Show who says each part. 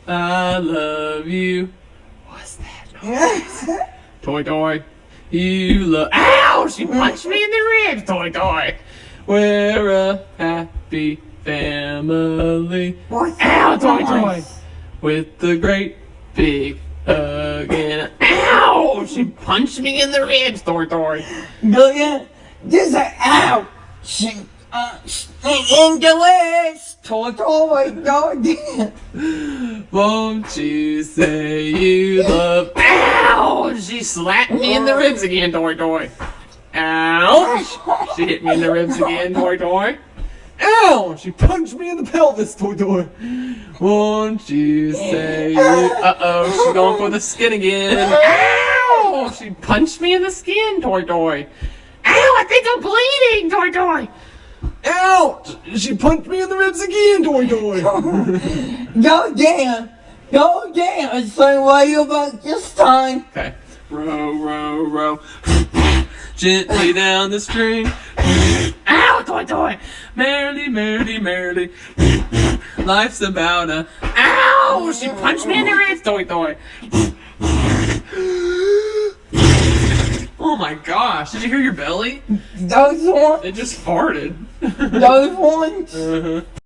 Speaker 1: I love you. What's that? Toy toy. You love. Ow! She punched me in the ribs, toy toy. We're a happy family.
Speaker 2: What's
Speaker 1: Ow, toy
Speaker 2: that?
Speaker 1: toy. With the great big hug and ow! She punched me in the ribs, toy toy.
Speaker 2: Go yeah. This is out. She in the west. Toy. Go damn.
Speaker 1: Won't you say you love? Ow! She slapped me in the ribs again, toy toy. Ow! She hit me in the ribs again, toy toy. Ow! She punched me in the pelvis, toy toy. Won't you say you? Uh-oh, she's going for the skin again. Ow! She punched me in the skin, toy toy. Ow! I think I'm bleeding, toy toy. Ow! She punched me in the ribs again, toy toy.
Speaker 2: Go damn. Go damn. Say what you about this time.
Speaker 1: Okay. Row, row, row. Gently down the stream. Ow, toy toy. Merrily, merrily, merrily. Life's about a. Ow! She punched me in the ribs, toy toy. Oh my gosh! Did you hear your belly?
Speaker 2: Those ones.
Speaker 1: It just farted.
Speaker 2: Those ones.
Speaker 1: Uh-huh.